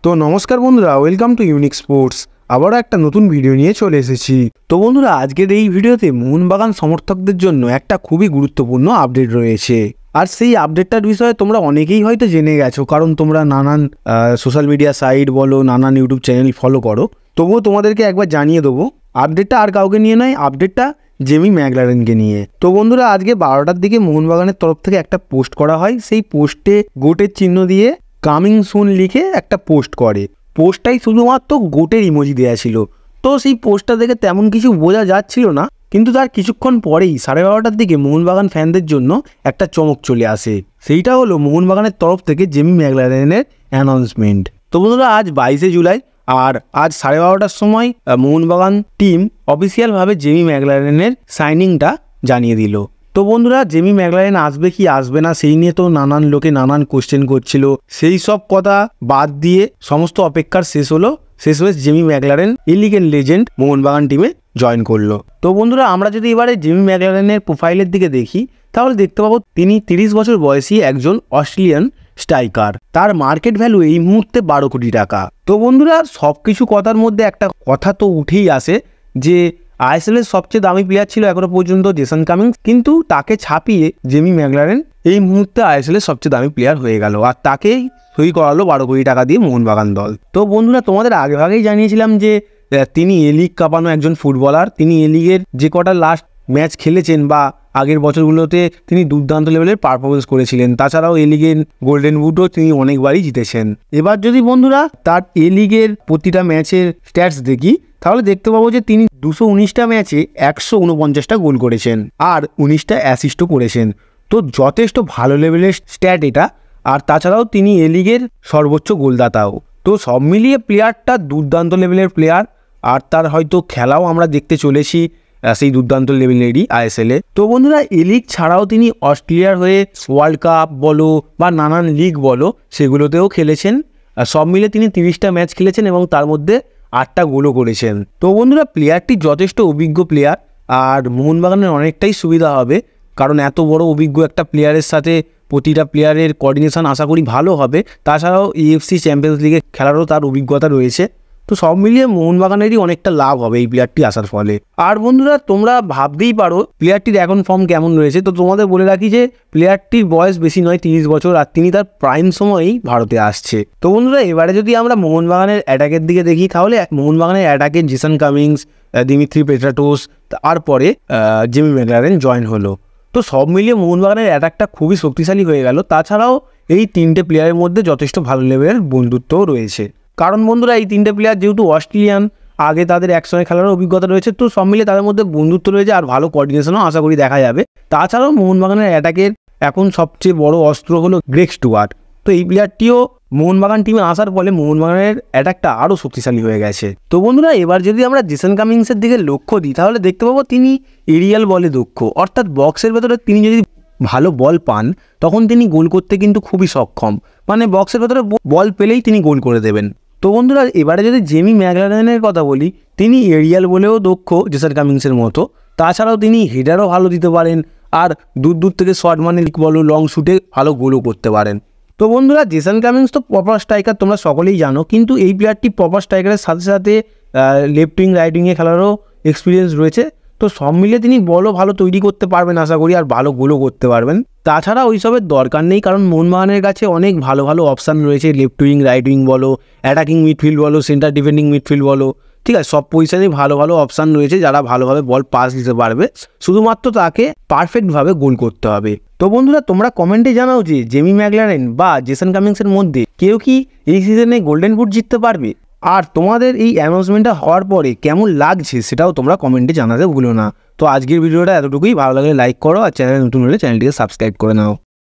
তো নমস্কার বন্ধুরা, ওয়েলকাম টু ইউনিক স্পোর্টস। আবারও একটা নতুন ভিডিও নিয়ে চলে এসেছি। তো বন্ধুরা, আজকের এই ভিডিওতে মোহনবাগান সমর্থকদের জন্য একটা খুবই গুরুত্বপূর্ণ আপডেট রয়েছে। আর সেই আপডেটটার বিষয়ে তোমরা অনেকেই হয়তো জেনে গেছো, কারণ তোমরা নানান সোশ্যাল মিডিয়া সাইট বলো, নানান ইউটিউব চ্যানেল ফলো করো। তবুও তোমাদেরকে একবার জানিয়ে দেবো, আপডেটটা আর কাউকে নিয়ে নয়, আপডেটটা জেমি ম্যাকলারেনকে নিয়ে। তো বন্ধুরা, আজকে 12টার দিকে মোহনবাগানের তরফ থেকে একটা পোস্ট করা হয়। সেই পোস্টে গোটের চিহ্ন দিয়ে কামিং সুন লিখে একটা পোস্ট করে। পোস্টটাই শুধুমাত্র গোটের ইমোজি দেওয়া ছিল। তো সেই পোস্টটা দেখে তেমন কিছু বোঝা যাচ্ছিল না, কিন্তু তার কিছুক্ষণ পরেই 12:30টার দিকে মোহনবাগান ফ্যানদের জন্য একটা চমক চলে আসে। সেইটা হলো মোহনবাগানের তরফ থেকে জেমি ম্যাকলারেনের অ্যানাউন্সমেন্ট। তো বন্ধুরা, আজ 22শে জুলাই, আর আজ 12:30টার সময় মোহনবাগান টিম অফিসিয়ালভাবে জেমি ম্যাকলারেনের সাইনিংটা জানিয়ে দিল। তো বন্ধুরা, জেমি ম্যাকলারেন আসবে কি আসবে না সেই নিয়ে তো নানান লোকে নানান কোশ্চেন করছিল। সেই সব কথা বাদ দিয়ে সমস্ত অপেক্ষার শেষ হলো। শেষ হয়ে Jamie Maclaren A-League legend Mohun Bagan টিমে জয়েন করলো। তো বন্ধুরা, আমরা যদি এবারে জেমি ম্যাকলারেনের প্রোফাইলের দিকে দেখি, তাহলে দেখতে পাবো তিনি 30 বছর বয়সী একজন অস্ট্রেলিয়ান স্ট্রাইকার। তার মার্কেট ভ্যালু এই মুহূর্তে 12 কোটি টাকা। তো বন্ধুরা, সবকিছু কথার মধ্যে একটা কথা তো উঠেই আসে যে আইএসএলের সবচেয়ে দামি প্লেয়ার ছিল এখনো পর্যন্ত জেসন কামিংস, কিন্তু তাকে ছাপিয়ে জেমি ম্যাকলারেন এই মুহূর্তে আইএসএলের সবচেয়ে দামি প্লেয়ার হয়ে গেল, আর তাকেই সই করালো 12 কোটি টাকা দিয়ে মোহনবাগান দল। তো বন্ধুরা, তোমাদের আগেই জানিয়েছিলাম যে তিনি এ লিগ কাঁপানো একজন ফুটবলার। তিনি এ লিগের যে কটা লাস্ট ম্যাচ খেলেছেন বা আগের বছরগুলোতে তিনি দুর্দান্ত লেভেলের পারফরমেন্স করেছিলেন। তাছাড়াও এ লিগের গোল্ডেন বুটও তিনি অনেকবারই জিতেছেন। এবার যদি বন্ধুরা তার এ লিগের প্রতিটা ম্যাচের স্ট্যাটস দেখি, তাহলে দেখতে পাবো যে তিনি 219টা ম্যাচে 149টা গোল করেছেন আর 19টা অ্যাসিস্টও করেছেন। তো যথেষ্ট ভালো লেভেলের স্ট্যাট এটা। আর তাছাড়াও তিনি এ লিগের সর্বোচ্চ গোলদাতাও। তো সব মিলিয়ে প্লেয়ারটা দুর্দান্ত লেভেলের প্লেয়ার, আর তার হয়তো খেলাও আমরা দেখতে চলেছি সেই দুর্দান্ত লেভেলেরই আইএসএলে। তো বন্ধুরা, এ লিগ ছাড়াও তিনি অস্ট্রেলিয়ার হয়ে ওয়ার্ল্ড কাপ বলো বা নানান লিগ বলো সেগুলোতেও খেলেছেন। সব মিলে তিনি 30টা ম্যাচ খেলেছেন এবং তার মধ্যে 8টা গোলও করেছেন। তো বন্ধুরা, প্লেয়ারটি যথেষ্ট অভিজ্ঞ প্লেয়ার, আর মোহনবাগানের অনেকটাই সুবিধা হবে, কারণ এত বড় অভিজ্ঞ একটা প্লেয়ারের সাথে প্রতিটা প্লেয়ারের কোঅর্ডিনেশন আশা করি ভালো হবে। তাছাড়াও এএফসি চ্যাম্পিয়ন্স লিগে খেলারও তার অভিজ্ঞতা রয়েছে। তো সব মিলিয়ে মোহনবাগানেরই অনেকটা লাভ হবে এই প্লেয়ারটি আসার ফলে। আর বন্ধুরা, তোমরা ভাবতেই পারো প্লেয়ারটির এখন ফর্ম কেমন রয়েছে। তো তোমাদের বলে রাখি যে প্লেয়ারটির বয়স বেশি নয়, 30 বছর, আর তিনি তার প্রাইম সময়েই ভারতে আসছে। তো বন্ধুরা, এবারে যদি আমরা মোহনবাগানের অ্যাটাকের দিকে দেখি, তাহলে মোহনবাগানের অ্যাটাকে জেসন কামিংস, দিমিত্রি পেট্রাটোস, তারপরে জেমি ম্যাকলারেন জয়েন হলো। তো সব মিলিয়ে মোহনবাগানের অ্যাটাকটা খুবই শক্তিশালী হয়ে গেল। তাছাড়াও এই 3টে প্লেয়ারের মধ্যে যথেষ্ট ভালো লেভেলের বন্ধুত্বও রয়েছে, কারণ বন্ধুরা এই 3টে প্লেয়ার যেহেতু অস্ট্রেলিয়ান, আগে তাদের একসঙ্গে খেলার অভিজ্ঞতা রয়েছে। তো সব মিলিয়ে তাদের মধ্যে বন্ধুত্ব রয়েছে আর ভালো কোঅর্ডিনেশনও আশা করি দেখা যাবে। তাছাড়াও মোহনবাগানের অ্যাটাকের এখন সবচেয়ে বড় অস্ত্র হলো গ্রেগ স্টুয়ার্ট। তো এই প্লেয়ারটিও মোহনবাগান টিমে আসার ফলে মোহনবাগানের অ্যাটাকটা আরও শক্তিশালী হয়ে গেছে। তো বন্ধুরা, এবার যদি আমরা জেসন কামিংসের দিকে লক্ষ্য দিই, তাহলে দেখতে পাবো তিনি এরিয়াল বলে দক্ষ, অর্থাৎ বক্সের ভেতরে তিনি যদি ভালো বল পান তখন তিনি গোল করতে কিন্তু খুবই সক্ষম। মানে বক্সের ভেতরে বল পেলেই তিনি গোল করে দেবেন। তো বন্ধুরা, এবারে যদি জেমি ম্যাকলারেনের কথা বলি, তিনি এরিয়াল বলেও দক্ষ জেসন কামিংসের মতো। তাছাড়াও তিনি হেডারও ভালো দিতে পারেন, আর দূর থেকে শর্ট মানে বলো লং শুটে ভালো গোলও করতে পারেন। তো বন্ধুরা, জেসন কামিংস তো প্রপার স্ট্রাইকার, তোমরা সকলেই জানো, কিন্তু এই প্লেয়ারটি প্রপার স্ট্রাইকারের সাথে সাথে লেফট উইং রাইট উইংয়ে খেলারও এক্সপিরিয়েন্স রয়েছে। তো সব মিলিয়ে তিনি বলও ভালো তৈরি করতে পারবেন আশা করি, আর ভালো গোলও করতে পারবেন। তাছাড়া ওইসবের দরকার নেই, কারণ মোহনবাগানের কাছে অনেক ভালো ভালো অপশান রয়েছে। লেফট উইং রাইট উইং বলো, অ্যাটাকিং মিডফিল্ড বলো, সেন্টার ডিফেন্ডিং মিডফিল্ড বলো, ঠিক আছে, সব পজিশনেই ভালো ভালো অপশান রয়েছে যারা ভালোভাবে বল পাস দিতে পারবে। শুধুমাত্র তাকে পারফেক্টভাবে গোল করতে হবে। তো বন্ধুরা, তোমরা কমেন্টে জানাও যে জেমি ম্যাকলারেন বা জেসন কামিংসের মধ্যে কেউ কি এই সিজনে গোল্ডেন বুট জিততে পারবে। আর তোমাদের এই অ্যানাউন্সমেন্টটা হওয়ার পরে কেমন লাগছে সেটাও তোমরা কমেন্টে জানাতে ভুলো না। তো আজকের ভিডিওটা এতটুকুই। ভালো লাগলে লাইক করো, আর চ্যানেল নতুন হলে চ্যানেলটিকে সাবস্ক্রাইব করে নাও।